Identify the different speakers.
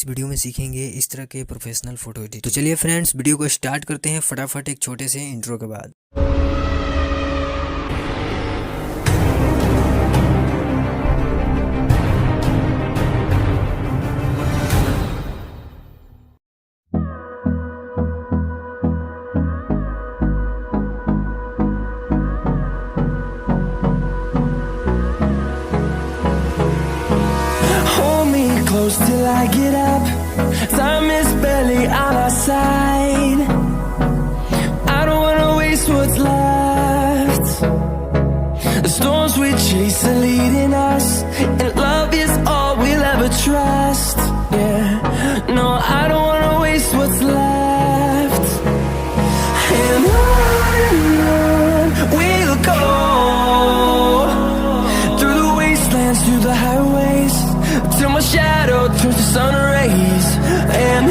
Speaker 1: इस वीडियो में सीखेंगे इस तरह के प्रोफेशनल फोटो एडिट। तो चलिए फ्रेंड्स वीडियो को स्टार्ट करते हैं फटाफट एक छोटे से इंट्रो के बाद।
Speaker 2: Close till I get up. Time is barely on our side. I don't wanna waste what's left. The storms we chase are leading us, and love is all we'll ever trust. Yeah, no, I don't wanna waste what's left. And on we'll go, through the wastelands, through the highways, till my shadow turns to sun rays. And